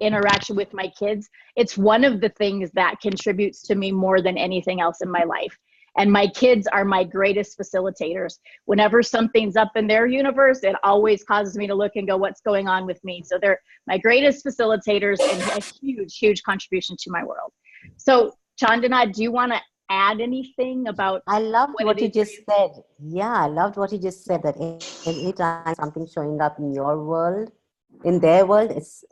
interaction with my kids, it's one of the things that contributes to me more than anything else in my life. And my kids are my greatest facilitators. Whenever something's up in their universe, it always causes me to look and go, what's going on with me? So they're my greatest facilitators and a huge, huge contribution to my world. So Chandana, do you want to add anything about? I loved what you just said. Yeah, I loved what you just said, that anytime something showing up in your world, in their world, it's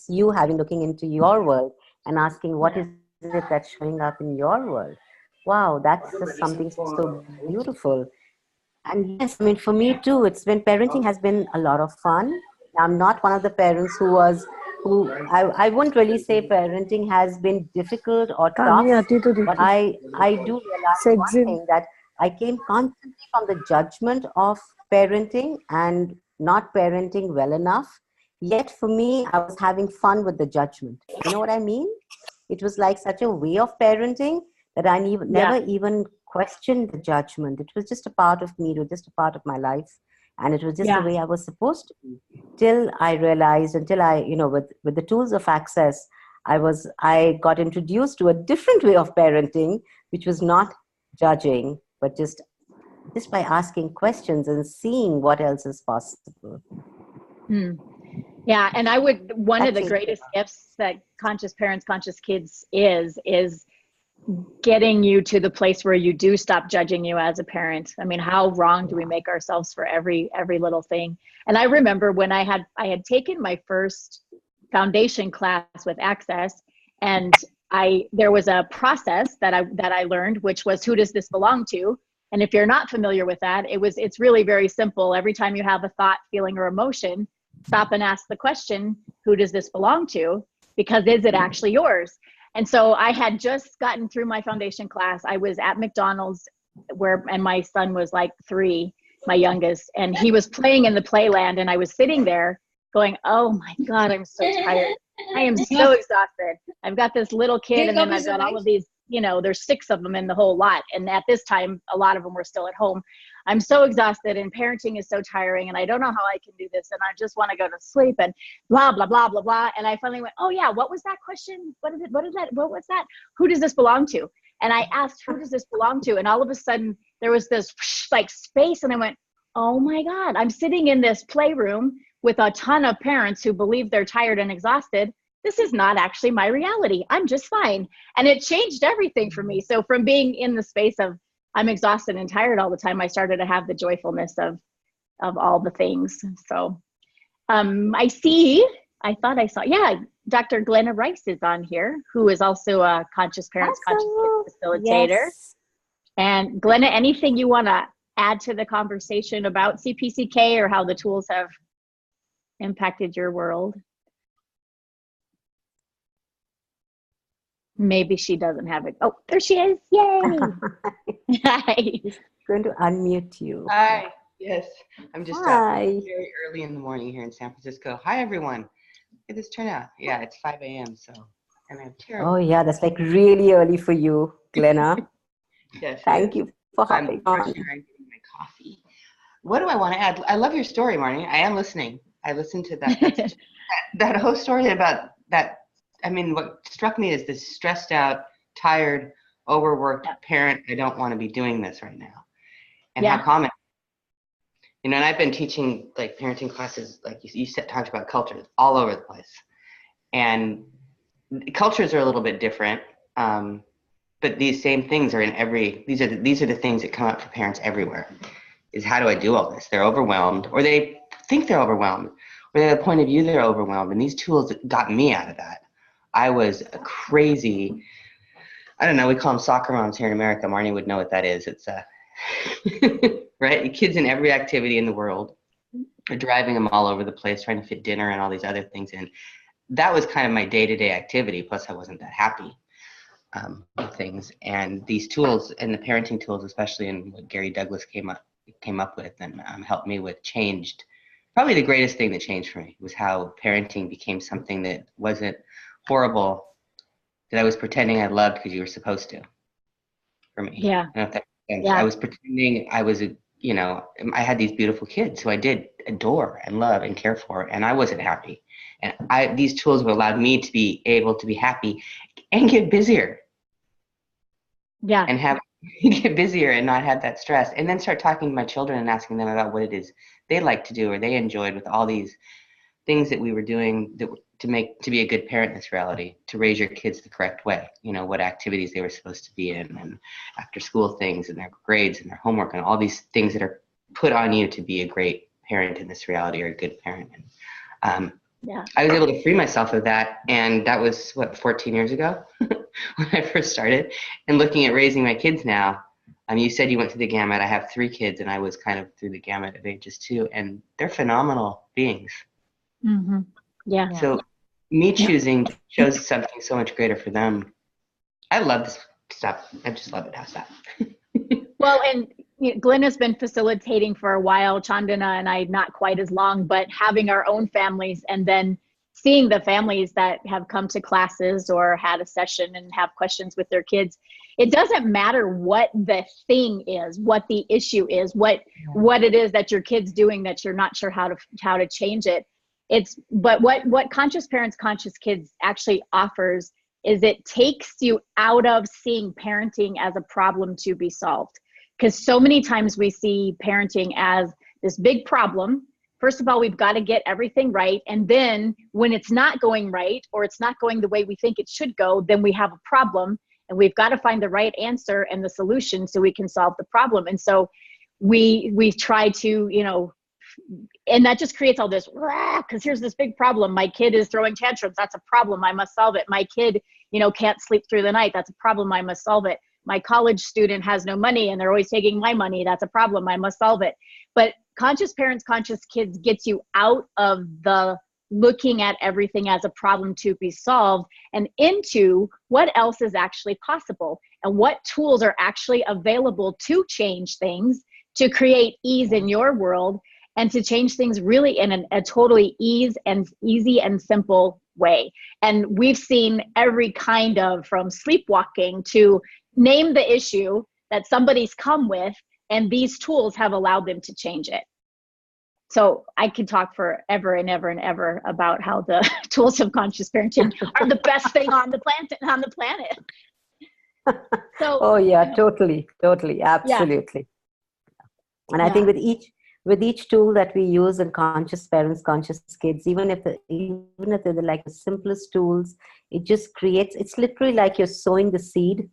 you looking into your world and asking, what is it that's showing up in your world? Wow, that's just something so beautiful. And yes, I mean, for me too, parenting has been a lot of fun. I'm not one of the parents I wouldn't really say parenting has been difficult or tough, but I do realize one thing, that I came constantly from the judgment of parenting and not parenting well enough. Yet for me, I was having fun with the judgment. You know what I mean? It was like such a way of parenting that I never even questioned the judgment. It was just a part of me. It was just a part of my life. And it was just the way I was supposed to be. Till I realized, until I, with the tools of access, I got introduced to a different way of parenting, which was not judging, but just by asking questions and seeing what else is possible. Yeah, and one of the greatest gifts that Conscious Parents, Conscious Kids is getting you to the place where you do stop judging you as a parent. I mean, how wrong do we make ourselves for every little thing? And I remember when I had taken my first foundation class with Access, and there was a process that I learned, which was, who does this belong to? And if you're not familiar with that, it's really very simple. Every time you have a thought, feeling, or emotion, stop and ask the question, who does this belong to? Because is it actually yours? And so I had just gotten through my foundation class. I was at McDonald's and my son was like 3, my youngest, and he was playing in the playland. And I was sitting there going, oh my God, I'm so tired. I am so exhausted. I've got this little kid, and then I've got all of these, there's 6 of them in the whole lot. And at this time, a lot of them were still at home. I'm so exhausted, and parenting is so tiring, and I don't know how I can do this, and I just want to go to sleep, and blah, blah, blah, blah, blah. And I finally went, oh yeah, what was that question? What was that? Who does this belong to? And I asked, who does this belong to? And all of a sudden there was this like space, and I went, oh my God, I'm sitting in this playroom with a ton of parents who believe they're tired and exhausted. This is not actually my reality. I'm just fine. And it changed everything for me. So from being in the space of I'm exhausted and tired all the time, I started to have the joyfulness of all the things. So I thought I saw, Dr. Glenna Rice is on here, who is also a Conscious Parents, Conscious Kids facilitator. Yes. And Glenna, anything you want to add to the conversation about CPCK or how the tools have impacted your world? Maybe she doesn't have it. Oh, there she is. Yay. Hi. Going to unmute you. Hi. Yes. I'm just very early in the morning here in San Francisco. Hi, everyone. Look at this turnout. Yeah, it's 5 a.m. So, and I'm terrible. Oh, yeah. That's like really early for you, Glenna. Yes. Thank you for hopping on. I'm getting my coffee. What do I want to add? I love your story, Marnie. I am listening. I listened to that. That whole story about that. I mean, what struck me is this stressed out, tired, overworked parent. I don't want to be doing this right now. And how common. And I've been teaching like parenting classes, like you talked about cultures all over the place. And cultures are a little bit different. But these same things are in these are the things that come up for parents everywhere. Is how do I do all this? They're overwhelmed, or they think they're overwhelmed, or they have a point of view they're overwhelmed. And these tools got me out of that. I was a crazy, I don't know, we call them soccer moms here in America. Marnie would know what that is. It's right? Kids in every activity in the world are driving them all over the place, trying to fit dinner and all these other things in. That was kind of my day-to-day activity. Plus I wasn't that happy with things. And these tools and the parenting tools, especially in what Gary Douglas came up with and helped me with, changed. Probably the greatest thing that changed for me was how parenting became something that wasn't horrible, that I was pretending I loved because you were supposed to, for me. Yeah. I don't know if that makes sense. I was pretending I was I had these beautiful kids who I did adore and love and care for, and I wasn't happy. And these tools have allowed me to be able to be happy and get busier. Yeah. And get busier and not have that stress. And then start talking to my children and asking them about what it is they like to do or they enjoyed with all these things that we were doing to be a good parent in this reality, to raise your kids the correct way. You know, what activities they were supposed to be in, and after school things, and their grades and their homework, and all these things that are put on you to be a great parent in this reality, or a good parent. And I was able to free myself of that, and that was 14 years ago when I first started. And looking at raising my kids now, you said you went through the gamut. I have 3 kids, and I was kind of through the gamut of ages too, and they're phenomenal beings. Mm-hmm. Yeah. So me choosing shows something so much greater for them. I love this stuff. I just love it. How's that? Well, and Glenna's been facilitating for a while. Chandana and I, not quite as long, but having our own families, and then seeing the families that have come to classes or had a session and have questions with their kids. It doesn't matter what the thing is, what the issue is, what it is that your kid's doing that you're not sure how to change it. But what Conscious Parents, Conscious Kids actually offers is it takes you out of seeing parenting as a problem to be solved. Because so many times we see parenting as this big problem. First of all, we've got to get everything right. And then when it's not going right, or it's not going the way we think it should go, then we have a problem, and we've got to find the right answer and the solution so we can solve the problem. And so we try to, and that just creates all this, because here's this big problem. My kid is throwing tantrums. That's a problem. I must solve it. My kid, can't sleep through the night. That's a problem. I must solve it. My college student has no money and they're always taking my money. That's a problem. I must solve it. But Conscious Parents, Conscious Kids gets you out of the looking at everything as a problem to be solved and into what else is actually possible and what tools are actually available to change things, to create ease in your world, and to change things really in a totally easy and simple way. And we've seen every kind of, from sleepwalking to name the issue that somebody's come with, and these tools have allowed them to change it. So I could talk forever and ever and ever about how the tools of conscious parenting are the best thing on the planet. So, oh yeah, totally, absolutely. And I think with each tool that we use in Conscious Parents, Conscious Kids, even if they're like the simplest tools, it just creates, it's literally like you're sowing the seed,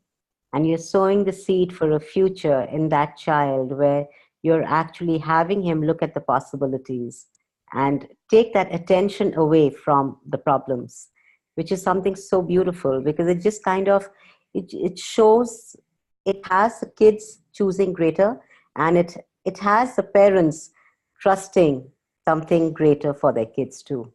and you're sowing the seed for a future in that child, where you're actually having him look at the possibilities and take that attention away from the problems, which is something so beautiful, because it just kind of, it shows, it has the kids choosing greater, and it has the parents trusting something greater for their kids too.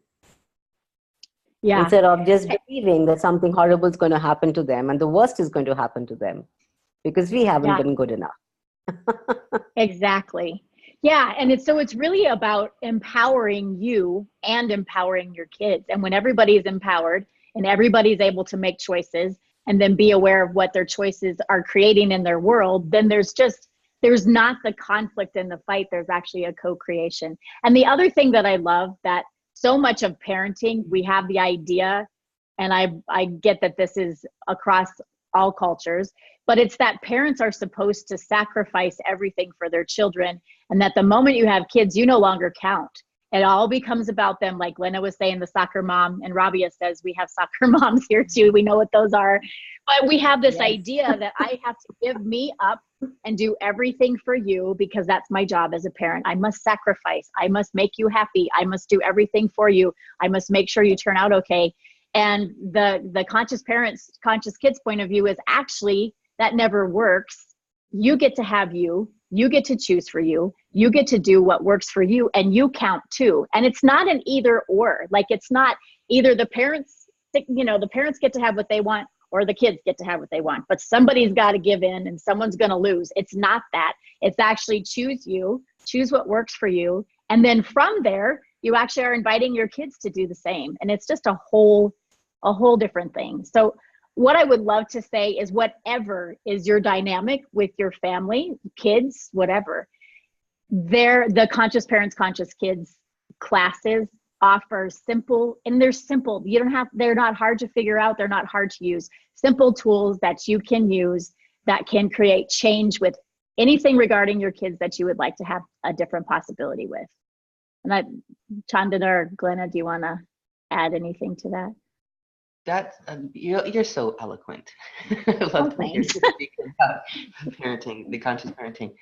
Yeah. Instead of just believing that something horrible is going to happen to them and the worst is going to happen to them because we haven't been good enough. Exactly. Yeah. And it's really about empowering you and empowering your kids. And when everybody is empowered and everybody's able to make choices and then be aware of what their choices are creating in their world, then there's not the conflict and the fight. There's actually a co-creation. And the other thing that I love, that so much of parenting, we have the idea, and I get that this is across all cultures, but it's that parents are supposed to sacrifice everything for their children, and that the moment you have kids, you no longer count. It all becomes about them. Like Glenna was saying, the soccer mom, and Rabia says we have soccer moms here too. We know what those are. But we have this idea that I have to give me up and do everything for you because that's my job as a parent. I must sacrifice. I must make you happy. I must do everything for you. I must make sure you turn out okay. And the Conscious Parents, Conscious Kids point of view is actually that never works. You get to have you get to choose for you get to do what works for you, and you count too. And it's not an either or. Like, it's not either the parents get to have what they want or the kids get to have what they want, but somebody's got to give in and someone's going to lose. It's not that. It's actually choose what works for you. And then from there, you actually are inviting your kids to do the same. And it's just a whole different thing. So what I would love to say is, whatever is your dynamic with your family, kids, whatever, the Conscious Parents, Conscious Kids classes offer simple, and they're simple. They're not hard to figure out. They're not hard to use. Simple tools that you can use that can create change with anything regarding your kids that you would like to have a different possibility with. And Chandana or Glenna, do you want to add anything to that? That's you're so eloquent. I love to hear you speak about parenting, the conscious parenting.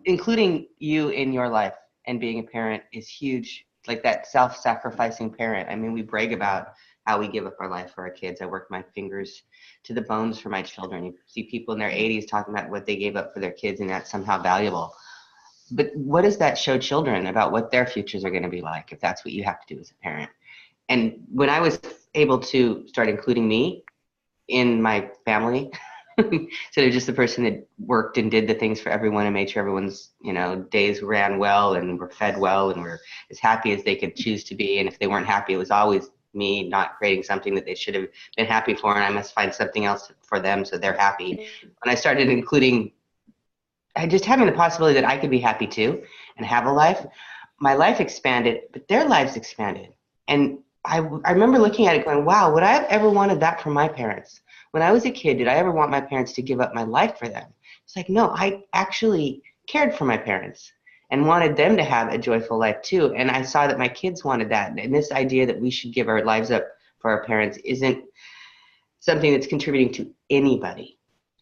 Including you in your life and being a parent is huge. Like that self-sacrificing parent. I mean, we brag about how we give up our life for our kids. I work my fingers to the bones for my children. You see people in their 80s talking about what they gave up for their kids, and that's somehow valuable. But what does that show children about what their futures are going to be like if that's what you have to do as a parent? And when I was able to start including me in my family, so they're just the person that worked and did the things for everyone and made sure everyone's, days ran well and were fed well and were as happy as they could choose to be. And if they weren't happy, it was always me not creating something that they should have been happy for, and I must find something else for them so they're happy. When I started including, just having the possibility that I could be happy too and have a life, my life expanded, but their lives expanded. And I remember looking at it going, wow, would I have ever wanted that for my parents? When I was a kid, did I ever want my parents to give up my life for them? It's like, no, I actually cared for my parents and wanted them to have a joyful life too. And I saw that my kids wanted that. And this idea that we should give our lives up for our parents isn't something that's contributing to anybody.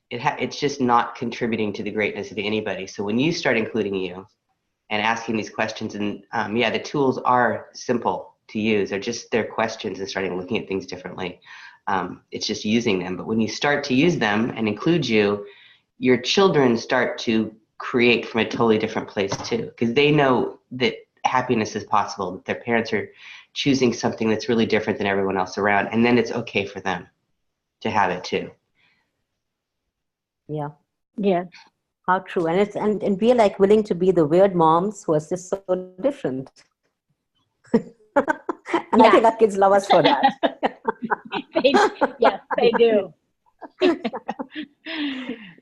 It's just not contributing to the greatness of anybody. So when you start including you and asking these questions, and the tools are simple to use. They're questions and starting looking at things differently. It's just using them. But when you start to use them and include you, your children start to create from a totally different place too, because they know that happiness is possible, that their parents are choosing something that's really different than everyone else around, and then it's okay for them to have it too. Yeah. Yeah. How true. And we're like willing to be the weird moms who are just so different. And I think our kids love us for that. Yes, they do.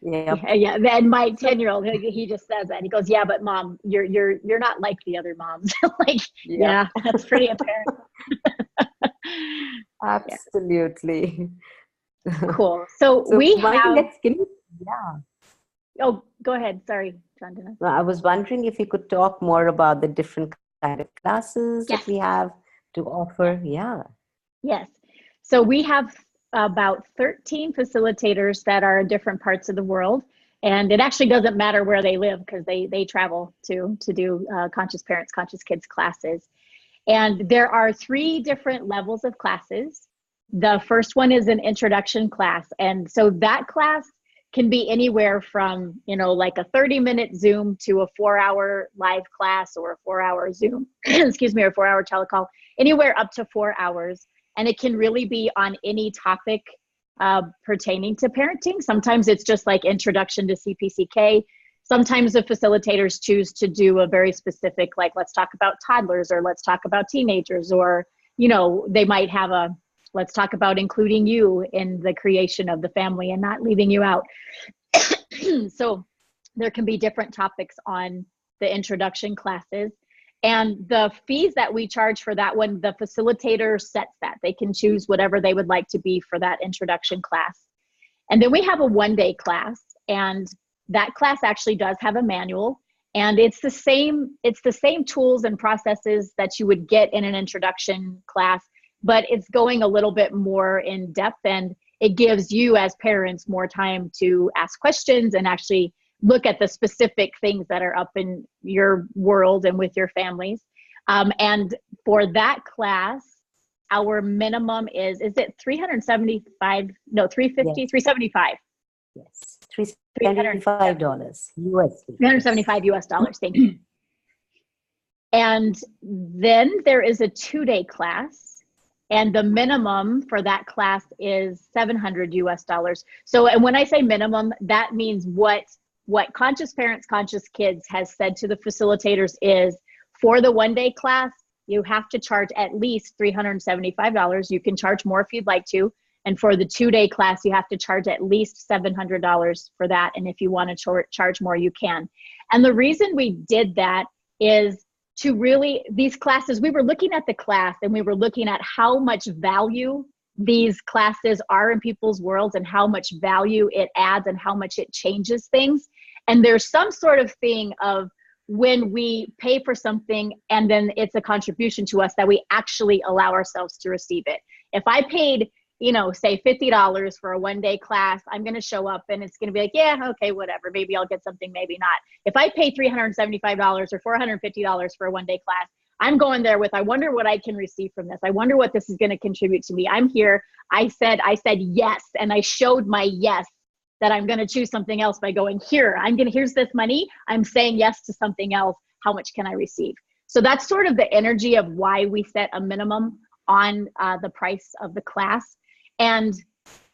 Yeah. And my 10-year-old, he just says that. He goes, "Yeah, but mom, you're not like the other moms." Like, yeah, that's pretty apparent. Absolutely. Cool. So we have. Oh, go ahead. Sorry, Chandana. I was wondering if you could talk more about the different kind of classes that we have to offer. Yeah. Yes. So we have about 13 facilitators that are in different parts of the world. And it actually doesn't matter where they live because they travel to do Conscious Parents, Conscious Kids classes. And there are 3 different levels of classes. The first one is an introduction class. And so that class can be anywhere from, like a 30-minute Zoom to a 4-hour live class or a 4-hour Zoom, or a 4-hour telecall, anywhere up to 4 hours. And it can really be on any topic pertaining to parenting. Sometimes it's just like introduction to CPCK. Sometimes the facilitators choose to do a very specific, like, let's talk about toddlers, or let's talk about teenagers, or, they might have let's talk about including you in the creation of the family and not leaving you out. So there can be different topics on the introduction classes. And the fees that we charge for that one, the facilitator sets that. They can choose whatever they would like to be for that introduction class. And then we have a 1-day class, and that class actually does have a manual, and it's the same tools and processes that you would get in an introduction class, but it's going a little bit more in depth, and it gives you as parents more time to ask questions and actually look at the specific things that are up in your world and with your families. And for that class, our minimum is it $375? No, $350, yes. $375. Yes, $375 USD. $375 US. Thank you. And then there is a 2-day class, and the minimum for that class is $700 US. So, and when I say minimum, that means what Conscious Parents, Conscious Kids has said to the facilitators is, for the 1-day class, you have to charge at least $375. You can charge more if you'd like to. And for the 2-day class, you have to charge at least $700 for that. And if you want to charge more, you can. And the reason we did that is to really, these classes, we were looking at the class and we were looking at how much value these classes are in people's worlds and how much value it adds and how much it changes things. And there's some sort of thing of when we pay for something and then it's a contribution to us that we actually allow ourselves to receive it. If I paid, you know, say $50 for a one-day class, I'm going to show up and it's going to be like, yeah, okay, whatever. Maybe I'll get something, maybe not. If I pay $375 or $450 for a one-day class, I'm going there with, I wonder what I can receive from this. I wonder what this is going to contribute to me. I'm here. I said yes. And I showed my yes that I'm going to choose something else by going here. Here's this money. I'm saying yes to something else. How much can I receive? So that's sort of the energy of why we set a minimum on the price of the class. And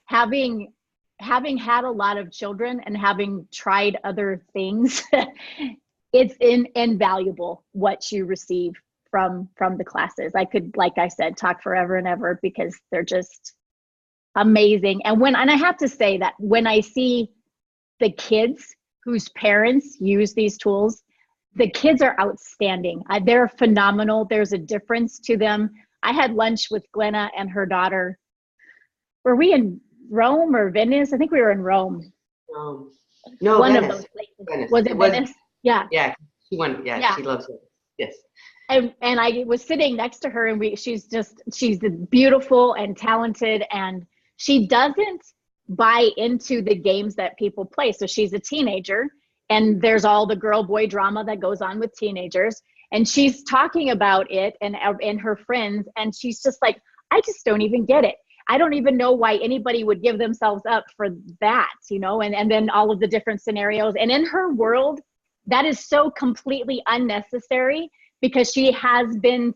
having had a lot of children and having tried other things, it's invaluable what you receive from the classes. I could, like I said, talk forever and ever because they're just amazing. And I have to say that when I see the kids whose parents use these tools, the kids are outstanding. They're phenomenal. There's a difference to them. I had lunch with Glenna and her daughter. Were we in Rome or Venice? I think we were in Rome. No, one Venice. Of those places. Venice. Was it Venice? Yeah. Yeah, she went. Yeah, she loves it. Yes. And I was sitting next to her, and she's beautiful and talented, and she doesn't buy into the games that people play. So she's a teenager, and there's all the girl-boy drama that goes on with teenagers, and she's talking about it and her friends, and she's just like, I just don't even get it. I don't even know why anybody would give themselves up for that, you know, and then all of the different scenarios. And in her world, that is so completely unnecessary because she has been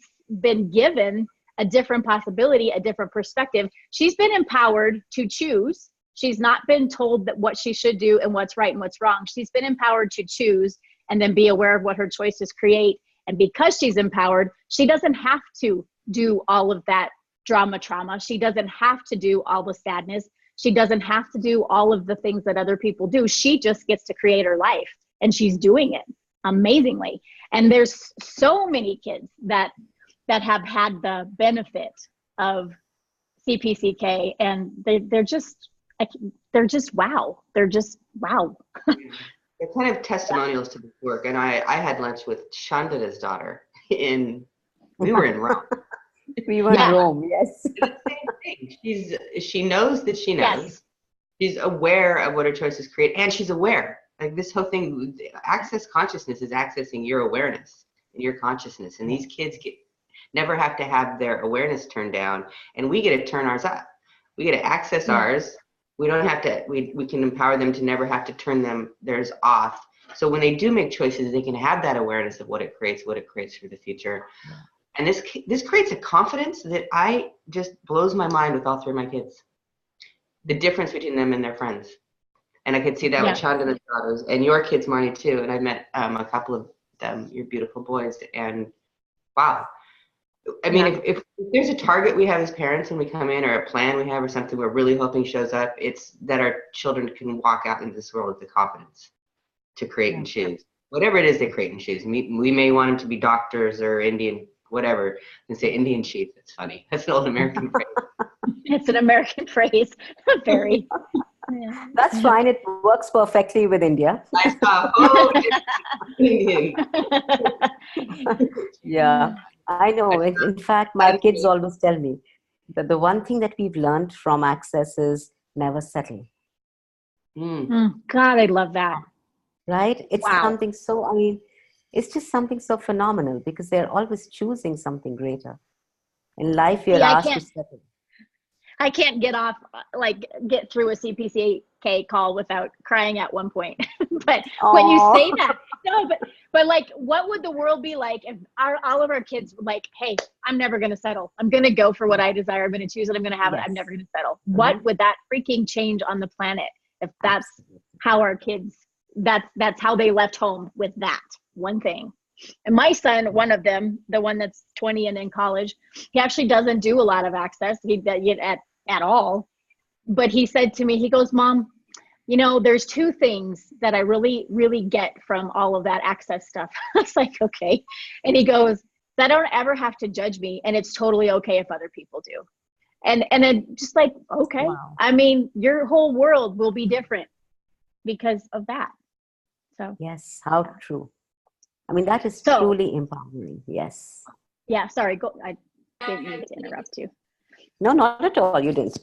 given a different possibility, a different perspective. She's been empowered to choose. She's not been told that what she should do and what's right and what's wrong. She's been empowered to choose and then be aware of what her choices create. And because she's empowered, she doesn't have to do all of that trauma. She doesn't have to do all the sadness. She doesn't have to do all of the things that other people do. She just gets to create her life, and she's doing it amazingly. And there's so many kids that have had the benefit of CPCK, and they're just wow. They're just wow. They're kind of testimonials to this work. And I had lunch with Chandana's daughter we were in Rome. We were in Rome, yes. It's the same thing. She knows that she knows. Yes. She's aware of what her choices create, and she's aware. Like this whole thing, access consciousness is accessing your awareness and your consciousness. And these kids never have to have their awareness turned down, and we get to turn ours up. We get to access ours. We don't have to. We can empower them to never have to turn theirs off. So when they do make choices, they can have that awareness of what it creates for the future. And this creates a confidence that just blows my mind with all three of my kids. The difference between them and their friends. And I could see that with Chandana's daughters and your kids, Marnie, too. And I met a couple of them, your beautiful boys. And wow. I mean, if there's a target we have as parents when we come in, or a plan we have, or something we're really hoping shows up, it's that our children can walk out into this world with the confidence to create and choose. Whatever it is they create and choose. We may want them to be doctors or Indian, whatever. And say Indian chief. It's funny. That's an old American phrase. It's an American phrase. Very. Yeah. That's fine. It works perfectly with India. I saw, Indian. Yeah, I know. In fact, my kids always tell me that the one thing that we've learned from Access is never settle. God, I love that. Right? It's something so, it's just something so phenomenal because they're always choosing something greater. In life, you're asked to settle. I can't get through a CPCK call without crying at one point. But when you say that, no, but like, what would the world be like if all of our kids were like, hey, I'm never going to settle. I'm going to go for what I desire. I'm going to choose it. I'm going to have it. I'm never going to settle. What would that freaking change on the planet if that's how our kids, that's how they left home with that one thing. And my son, one of them, the one that's 20 and in college, he actually doesn't do a lot of access at all. But he said to me, he goes, Mom, you know, there's two things that I really, really get from all of that access stuff. I was like, okay. And he goes, I don't ever have to judge me, and it's totally okay if other people do. And then just like, okay. Wow. I mean, your whole world will be different because of that. So Yes, how true. I mean, that is So- truly empowering. Yes. yeah, sorry, go. I didn't mean to interrupt you. No, not at all. You didn't.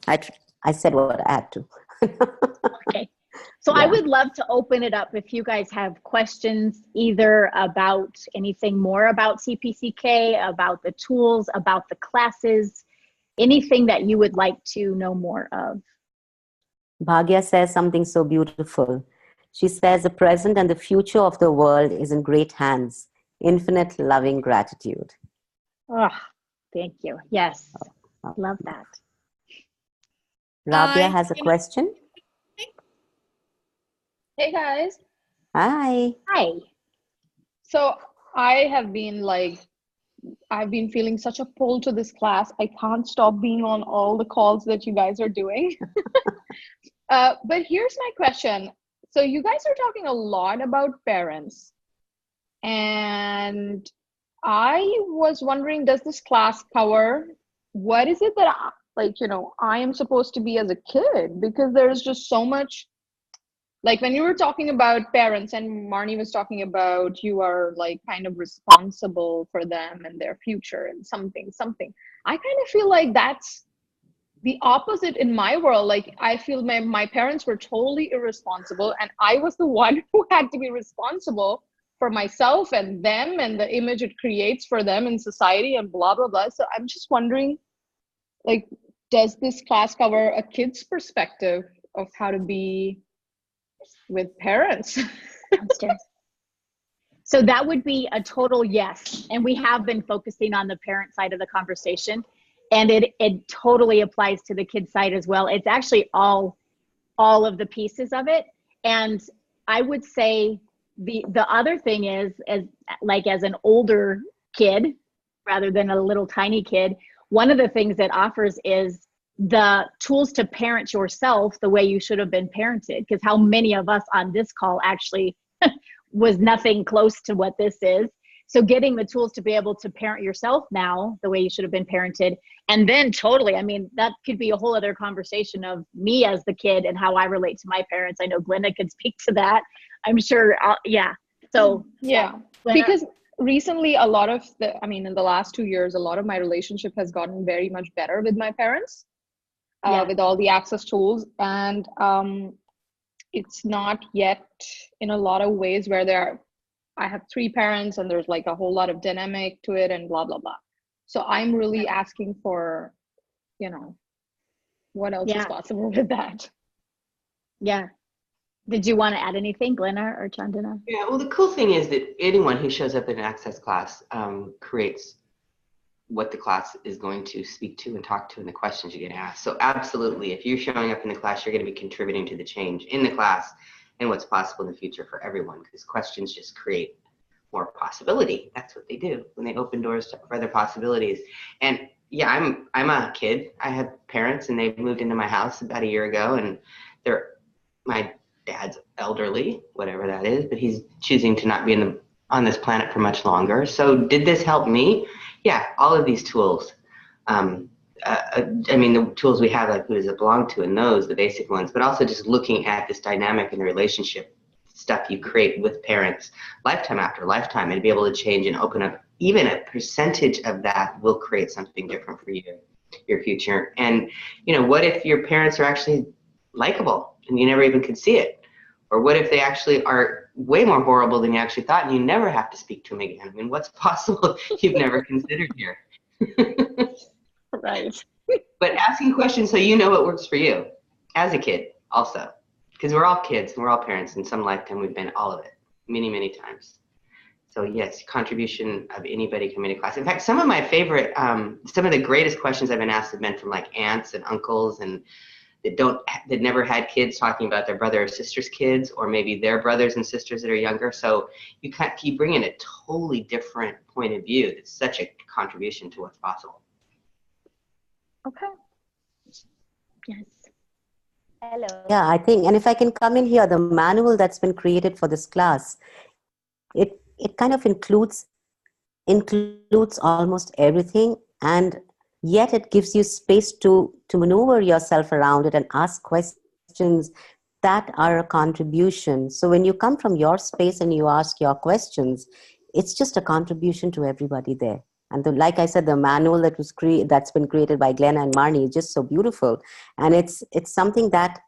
I said what I had to. Okay. So I Yeah. would love to open it up if you guys have questions, either about anything more about CPCK, about the tools, about the classes, anything that you would like to know more of. Bhagya says something so beautiful. She says, the present and the future of the world is in great hands. Infinite loving gratitude. Oh, thank you. Yes, love that. Rabia has a question. Hey guys. Hi. Hi. So I've been feeling such a pull to this class. I can't stop being on all the calls that you guys are doing. But here's my question. So you guys are talking a lot about parents. And I was wondering, does this class cover what is it that I am supposed to be as a kid? Because there's just so much, like when you were talking about parents and Marnie was talking about you are like kind of responsible for them and their future and something. I kind of feel like that's the opposite in my world. Like I feel my parents were totally irresponsible and I was the one who had to be responsible for myself and them and the image it creates for them in society and blah, blah, blah. So I'm just wondering, like, does this class cover a kid's perspective of how to be with parents? Downstairs. So that would be a total yes. And we have been focusing on the parent side of the conversation. And it totally applies to the kid side as well. It's actually all of the pieces of it. And I would say the other thing is, as an older kid, rather than a little tiny kid, one of the things it offers is the tools to parent yourself the way you should have been parented. Because how many of us on this call actually was nothing close to what this is. So getting the tools to be able to parent yourself now the way you should have been parented. And then totally, I mean, that could be a whole other conversation of me as the kid and how I relate to my parents. I know Glenna could speak to that. I'm sure. Yeah. So yeah, Glenna, because recently in the last 2 years, a lot of my relationship has gotten very much better with my parents, with all the access tools. And it's not yet in a lot of ways where I have 3 parents and there's like a whole lot of dynamic to it and blah, blah, blah. So I'm really asking for, what else is possible with that? Yeah. Did you want to add anything, Glenna or Chandana? Yeah, well, the cool thing is that anyone who shows up in an access class creates what the class is going to speak to and talk to and the questions you get asked. So absolutely, if you're showing up in the class, you're going to be contributing to the change in the class and what's possible in the future for everyone, because questions just create more possibility. That's what they do when they open doors to further possibilities. And yeah, I'm a kid. I have parents and they've moved into my house about a year ago, and my dad's elderly, whatever that is, but he's choosing to not be on this planet for much longer. So did this help me? Yeah, all of these tools. The tools we have, like who does it belong to, and those, the basic ones, but also just looking at this dynamic in the relationship stuff you create with parents lifetime after lifetime, and be able to change and open up even a percentage of that will create something different for you, your future. And, what if your parents are actually likable and you never even could see it? Or what if they actually are way more horrible than you actually thought and you never have to speak to them again? I mean, what's possible you've never considered here? Right. But asking questions so you know what works for you as a kid also. Because we're all kids and we're all parents. In some lifetime, we've been all of it many, many times. So yes, contribution of anybody coming to class. In fact, some of my favorite, some of the greatest questions I've been asked have been from like aunts and uncles and that never had kids, talking about their brother or sister's kids, or maybe their brothers and sisters that are younger. So you bring in a totally different point of view. That's such a contribution to what's possible. Okay. Yes. Hello. Yeah, I think, and if I can come in here, the manual that's been created for this class, it kind of includes almost everything, and yet it gives you space to maneuver yourself around it and ask questions that are a contribution. So when you come from your space and you ask your questions, it's just a contribution to everybody there. And like I said, the manual that's been created by Glenna and Marnie is just so beautiful, and it's something that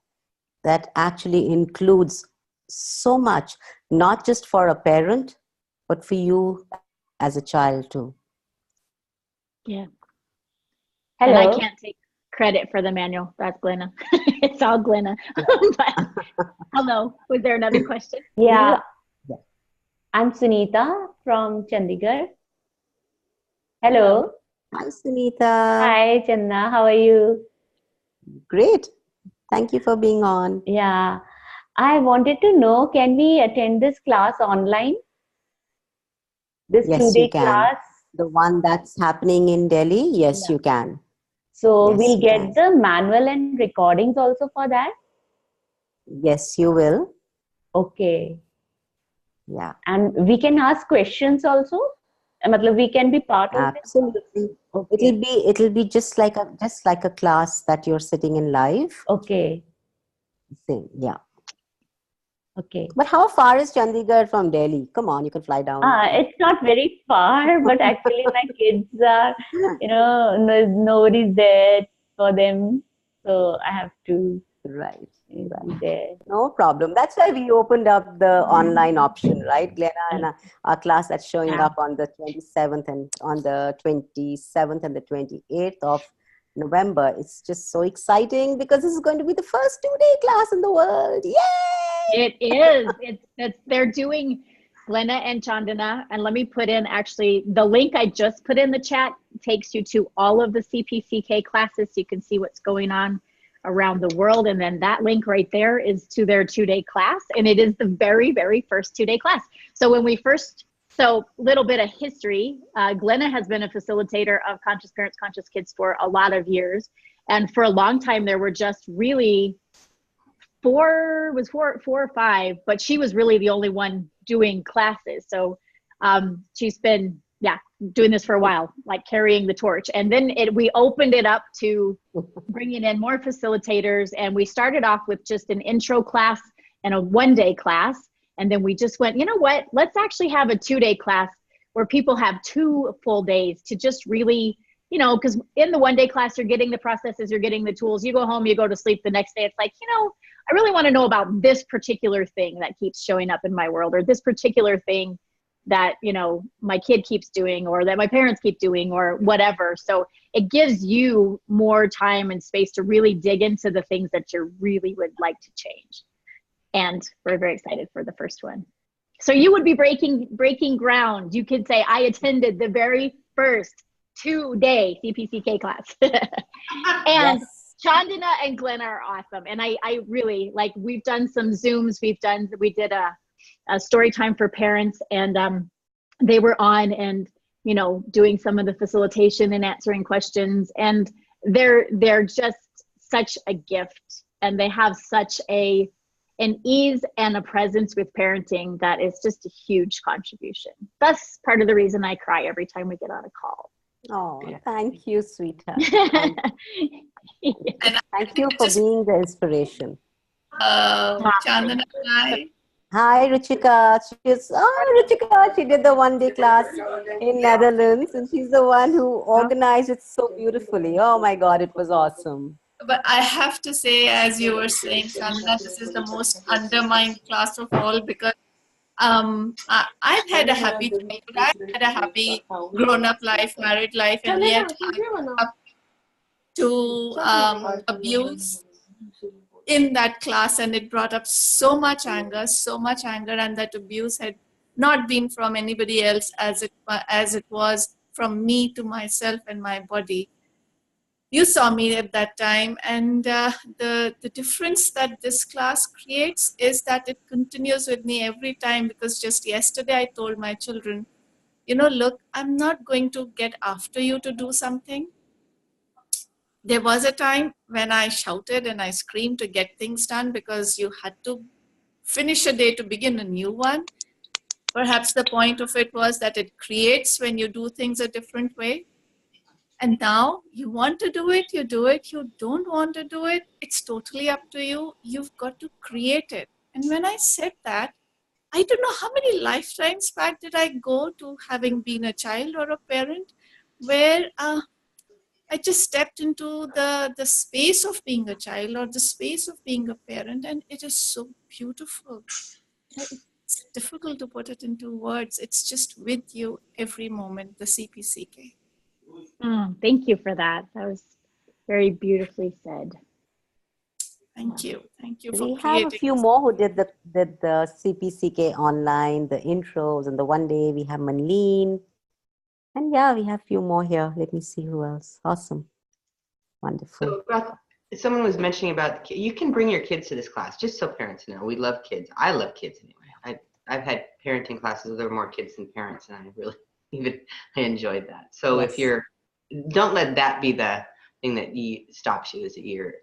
actually includes so much, not just for a parent, but for you as a child too. Yeah. Hello. And I can't take credit for the manual. That's Glenna. It's all Glenna. But, hello. Was there another question? Yeah. I'm Sunita from Chandigarh. Hello. Hi, Sunita. Hi, Chandana. How are you? Great. Thank you for being on. Yeah. I wanted to know, can we attend this class online? This Yes, two-day you can. class? The one that's happening in Delhi, yes, Yeah. you can. So Yes, we'll you get can. the manual and recordings also for that? Yes, you will. Okay. Yeah, And we can ask questions also? Matlab, we can be part of it? absolutely. Okay. It'll be just like a class that you're sitting in live. Okay. Same, yeah. Okay. But how far is Chandigarh from Delhi? Come on, you can fly down. It's not very far, but actually my kids are, nobody's there for them. So I have to Right. be there. No problem. That's why we opened up the online option, right, Glenna? And our class that's showing Yeah. up on the 27th and on the 27th and the 28th of November. It's just so exciting because this is going to be the first 2-day class in the world. Yay! It is. They're doing Glenna and Chandana. And let me put in actually the link I just put in the chat takes you to all of the CPCK classes so you can see what's going on around the world. And then that link right there is to their 2-day class. And it is the very, very first 2-day class. So little bit of history. Glenna has been a facilitator of Conscious Parents, Conscious Kids for a lot of years. And for a long time, there were just really four or five, but she was really the only one doing classes. So she's been, doing this for a while, like carrying the torch. And then we opened it up to bringing in more facilitators. And we started off with just an intro class and a 1-day class. And then we just went, you know what, let's actually have a 2-day class where people have 2 full days to just really, because in the 1-day class, you're getting the processes, you're getting the tools, you go home, you go to sleep the next day. It's like, I really want to know about this particular thing that keeps showing up in my world, or this particular thing that, my kid keeps doing, or that my parents keep doing, or whatever. So it gives you more time and space to really dig into the things that you really would like to change. And we're very excited for the first one. So you would be breaking ground. You could say, I attended the very first 2-day CPCK class. And Yes. Chandana and Glenna are awesome. And I really, like, we've done some Zooms. We did a story time for parents, and they were on and, doing some of the facilitation and answering questions. And they're just such a gift, and they have such an ease and a presence with parenting that is just a huge contribution. That's part of the reason I cry every time we get on a call. Oh, thank you, sweetheart. Yeah. Thank you for being the inspiration. Chandana, hi. Hi, Ruchika. Ruchika, she did the 1-day class in Netherlands, and she's the one who organized it so beautifully. Oh my God, it was awesome. But I have to say, as you were saying, Chandana, this is the most undermined class of all, because I've had a happy childhood. I've had a happy grown-up life, married life, and yet I grew up to abuse in that class, and it brought up so much anger, and that abuse had not been from anybody else as it was from me to myself and my body. You saw me at that time, and the difference that this class creates is that it continues with me every time, because just yesterday I told my children, look, I'm not going to get after you to do something. there was a time when I shouted and I screamed to get things done because you had to finish a day to begin a new one. Perhaps the point of it was that it creates when you do things a different way. And now you want to do it, you do it. You don't want to do it, it's totally up to you. You've got to create it. And when I said that, I don't know how many lifetimes back did I go to having been a child or a parent where I just stepped into the space of being a child or the space of being a parent, and it is so beautiful. It's difficult to put it into words. It's just with you every moment, the CPCK. Thank you for that. That was very beautifully said. Thank you. Thank you for We creating. have a few more who did the CPCK online, the intros, and the one day we have Manleen. And yeah, we have a few more here. Let me see who else. Awesome. Wonderful. So someone was mentioning about, you can bring your kids to this class, just so parents know. We love kids. I love kids anyway. I've had parenting classes where there were more kids than parents, and I really I enjoyed that. So Yes. if you're, don't let that be the thing that stops you, is that you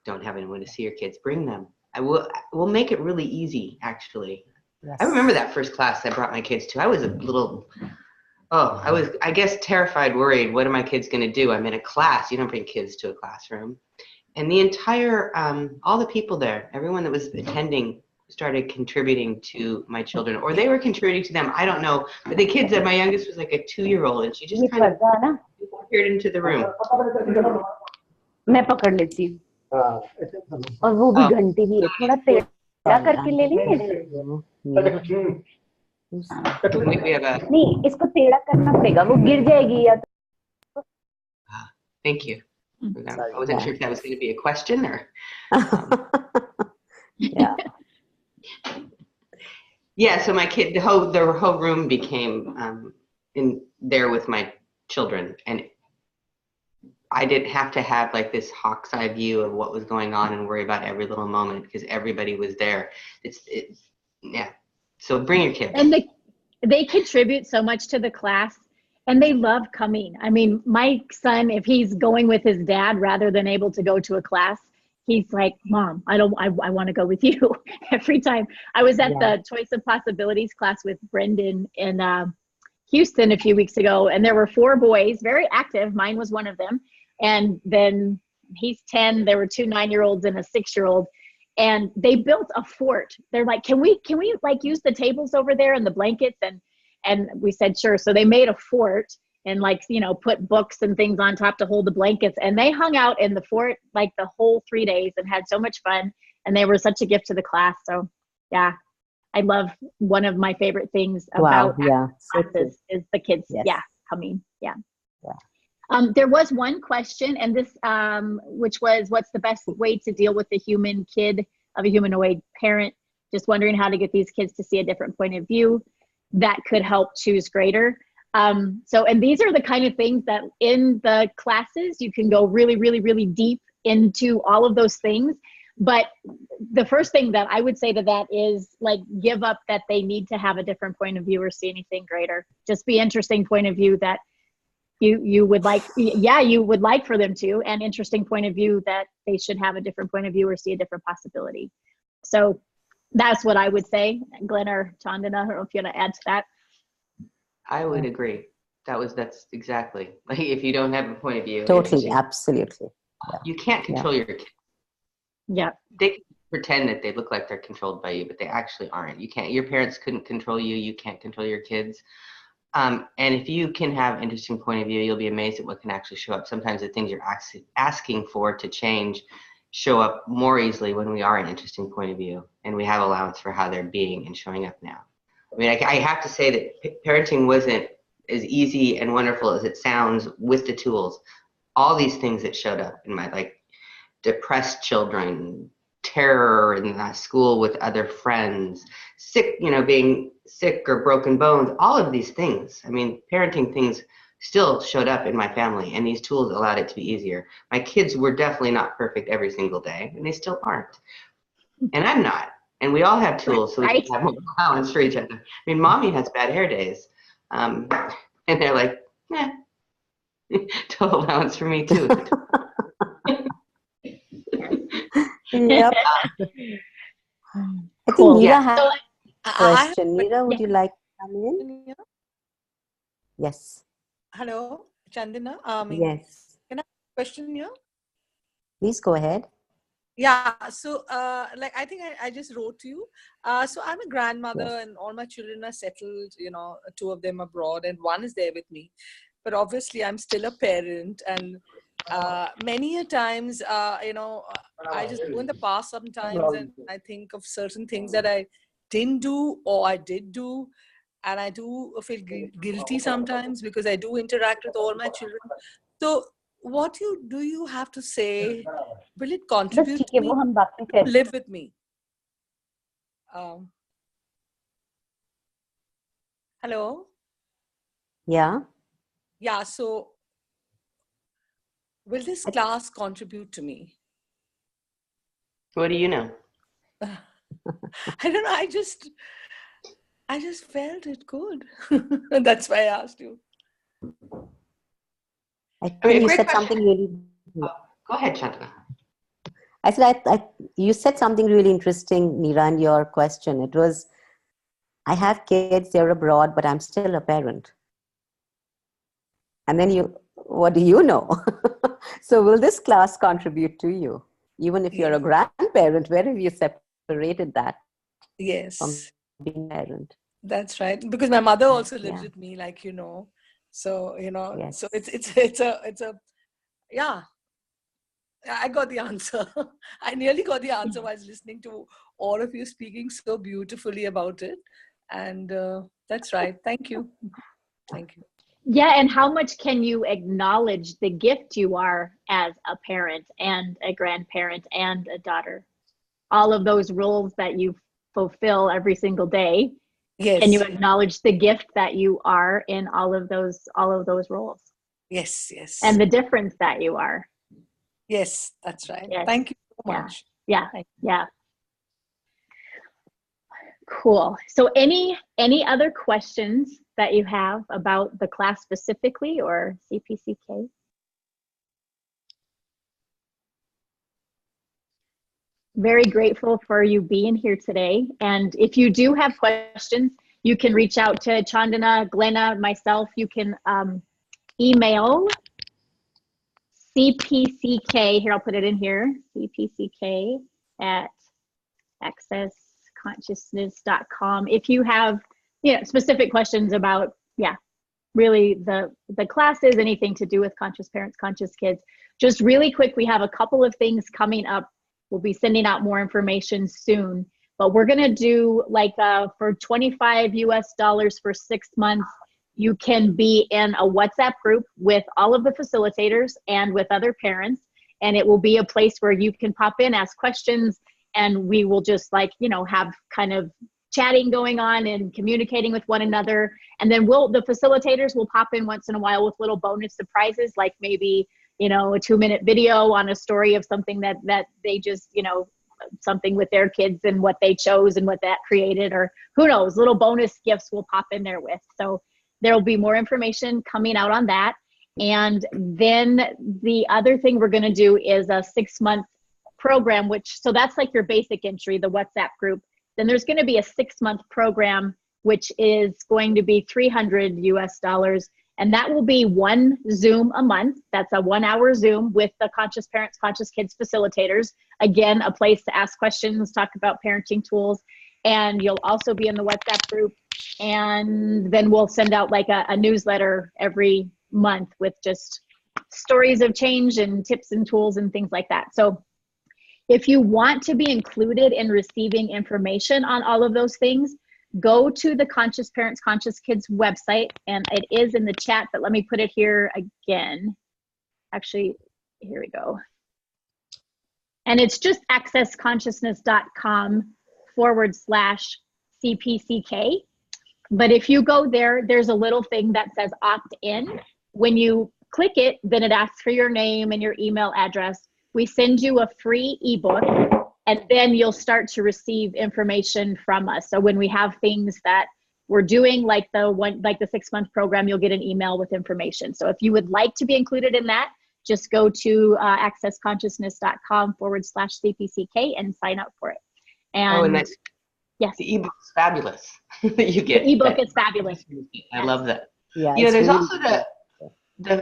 don't have anyone to see your kids. Bring them. We'll make it really easy, actually. Yes. I remember that first class I brought my kids to. I was a little, I guess, terrified, worried. What are my kids going to do? I'm in a class. You don't bring kids to a classroom. And the entire, all the people there, everyone that was attending started contributing to my children, or they were contributing to them. I don't know. But the kids, my youngest was like a 2-year-old, and she just kind of appeared into the room. मैं पकड़ लेती हूँ और वो भी घंटी भी है थोड़ा टेढ़ा करके ले लेंगे We have a, नहीं इसको टेढ़ा करना पड़ेगा वो गिर जाएगी या तो thank you. I wasn't sure if that was going to be a question or. Yeah. Yeah, so my kid, the whole room became in there with my children, and I didn't have to have like this hawk's eye view of what was going on and worry about every little moment because everybody was there. It's yeah. So bring your kids. And they contribute so much to the class, and they love coming. I mean, my son, if he's going with his dad rather than able to go to a class, he's like, Mom, I want to go with you every time. I was at the Choice of Possibilities class with Brendan in Houston a few weeks ago, and there were 4 boys, very active. Mine was one of them. And then he's 10. There were 2 9-year-olds and a 6-year-old. And they built a fort. They're like, can we like use the tables over there and the blankets? And we said, sure. So they made a fort and like, put books and things on top to hold the blankets. And they hung out in the fort like the whole 3 days and had so much fun. And they were such a gift to the class. So yeah, I love, one of my favorite things about classes is the kids. Yes. Yeah. Coming. Yeah. There was one question, and this, which was, what's the best way to deal with the human kid of a humanoid parent? Just wondering how to get these kids to see a different point of view that could help choose greater. And these are the kind of things that in the classes, you can go really, really, really deep into all of those things. But the first thing that I would say to that is like, give up that they need to have a different point of view or see anything greater. Just be interesting point of view that you would like, you would like for them to, and interesting point of view that they should have a different point of view or see a different possibility. So that's what I would say. Glenna or Chandana, I don't know if you want to add to that. I would agree. That's exactly, like, if you don't have a point of view. Totally, absolutely. You can't control your kids. Yeah. They can pretend that they look like they're controlled by you, but they actually aren't. You can't, your parents couldn't control you. You can't control your kids. And if you can have interesting point of view, you'll be amazed at what can actually show up. Sometimes the things you're asking for to change show up more easily when we are an interesting point of view and we have allowance for how they're being and showing up now. I mean, I have to say that parenting wasn't as easy and wonderful as it sounds with the tools. All these things that showed up in my, like, depressed children, terror in school with other friends, sick, being sick or broken bones, all of these things. I mean, parenting things still showed up in my family, and these tools allowed it to be easier. My kids were definitely not perfect every single day, and they still aren't. And I'm not. And we all have tools, so we can have more allowance for each other. I mean, Mommy has bad hair days. And they're like, total allowance for me too. Yep. I think Cool. Neera Yeah. has So a I question. Neera, would Yeah. you like to come in? Yeah. Yes. Hello, Chandana. Yes. Can I ask a question here? Please go ahead. Yeah. So, like, I think I just wrote to you. So I'm a grandmother, Yes. and all my children are settled. You know, two of them abroad, and one is there with me. But obviously, I'm still a parent, and many a times, I just go in the past sometimes, and I think of certain things that I didn't do or I did do, and I do feel guilty sometimes because I do interact with all my children. So, what do you have to say? Will it बस contribute ठीक to है me वो हम बाकी to कर live with me? Hello? Yeah. Yeah, so will this class contribute to me? What do you know? I don't know. I just felt it good. That's why I asked you. I I think mean, a you great said question. something really. Go ahead, Chandana. I said you said something really interesting, Neera, in your question. It was, I have kids, they're abroad, but I'm still a parent. And then what do you know? So will this class contribute to you? Even if you're a grandparent, where have you separated that from Yes, being a parent? that's right. Because my mother also lives Yeah. with me, like, so, so Yes. it's a, yeah, I got the answer. I nearly got the answer while listening to all of you speaking so beautifully about it. And that's right. Thank you. Thank you. Yeah, and how much can you acknowledge the gift you are as a parent and a grandparent and a daughter? All of those roles that you fulfill every single day. Can you Yes. acknowledge the gift that you are in all of those roles? Yes. Yes. And the difference that you are. Yes, that's right. Yes. Thank you so Yeah. much. Yeah. Thank Yeah. Cool. So any other questions that you have about the class specifically or CPCK? Very grateful for you being here today. And if you do have questions, you can reach out to Chandana, Glenna, myself. You can email CPCK, here I'll put it in here, CPCK at accessconsciousness.com. If you have specific questions about, really the classes, anything to do with conscious parents, conscious kids. Just really quick, we have a couple of things coming up. We'll be sending out more information soon, but we're gonna do like for $25 US for 6 months, you can be in a WhatsApp group with all of the facilitators and with other parents, and it will be a place where you can pop in, ask questions, and we will just have kind of chatting going on and communicating with one another. And then the facilitators will pop in once in a while with little bonus surprises, like maybe, a 2-minute video on a story of something that they just, something with their kids and what they chose and what that created, or who knows, little bonus gifts will pop in there with. So there will be more information coming out on that. And then the other thing we're going to do is a 6-month program, so that's like your basic entry, the WhatsApp group. Then there's going to be a 6-month program, which is going to be $300 US. And that will be one Zoom a month. That's a 1-hour Zoom with the Conscious Parents, Conscious Kids facilitators. Again, a place to ask questions, talk about parenting tools. And you'll also be in the WhatsApp group. And then we'll send out like a newsletter every month with just stories of change and tips and tools and things like that. So if you want to be included in receiving information on all of those things, go to the Conscious Parents, Conscious Kids website, and it is in the chat, but let me put it here again. Actually, here we go. And it's just accessconsciousness.com/CPCK. But if you go there, there's a little thing that says opt in. When you click it, then it asks for your name and your email address. We send you a free ebook, and then you'll start to receive information from us. So when we have things that we're doing, like the 6-month program, you'll get an email with information. So if you would like to be included in that, just go to accessconsciousness.com/CPCK and sign up for it. And and yes, the ebook's fabulous that you get. The ebook is fabulous. I love that. Yeah, You know, there's really also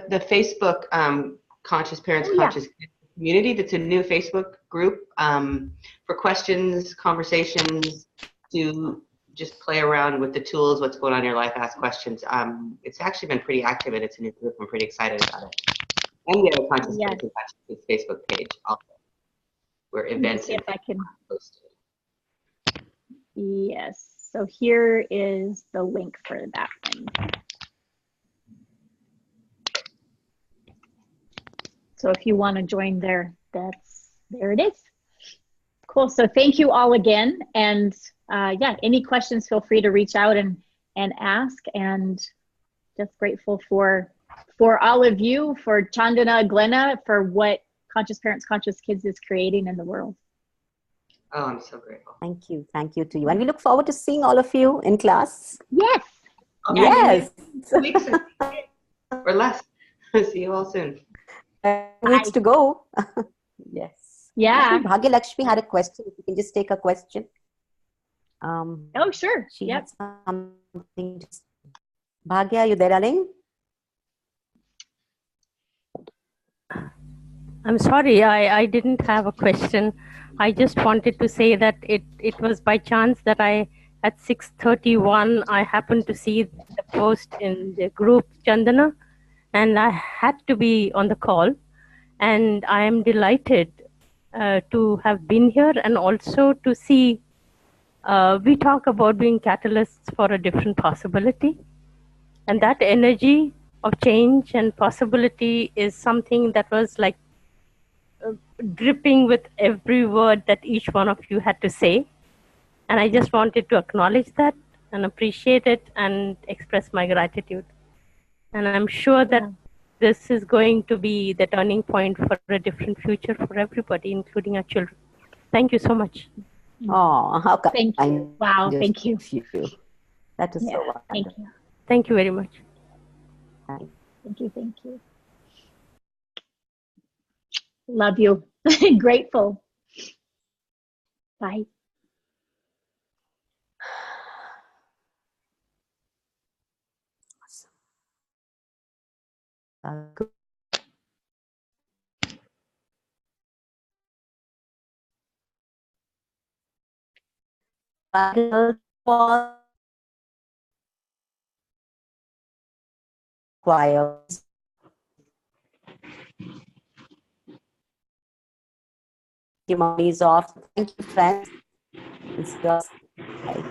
the Facebook Conscious Parents, Conscious Kids community. That's a new Facebook group for questions, conversations, to just play around with the tools, what's going on in your life, ask questions. It's actually been pretty active, and it's a new group. I'm pretty excited about it. And the other Conscious Parents and Conscious Kids Facebook page also, where events see if I can posted. Yes. So here is the link for that one. So if you want to join there it is. Cool. So thank you all again. And yeah, any questions, feel free to reach out and ask. And just grateful for all of you, for Chandana, Glenna, for what Conscious Parents, Conscious Kids is creating in the world. Oh, I'm so grateful. Thank you. Thank you to you. And we look forward to seeing all of you in class. Yes. Okay, Yes. 2 weeks or less. See you all soon. Weeks to go. Yes. Yeah. Bhagya Lakshmi had a question. If you can just take a question. Oh, sure. She Yep. had something. Bhagya, are you there, darling? I'm sorry, I didn't have a question. I just wanted to say that it was by chance that at 6:31, I happened to see the post in the group, Chandana, and I had to be on the call. And I am delighted to have been here, and also to see we talk about being catalysts for a different possibility. And that energy of change and possibility is something that was like dripping with every word that each one of you had to say. And I just wanted to acknowledge that and appreciate it and express my gratitude. And I'm sure that this is going to be the turning point for a different future for everybody, including our children. Thank you so much. Oh, how kind. Thank you. Wow, thank you. That is so wonderful. Thank you. Thank you very much. Thank you. Thank you. Love you. Grateful. Bye. Choir. Money is off. Thank you, friends. It's just bye.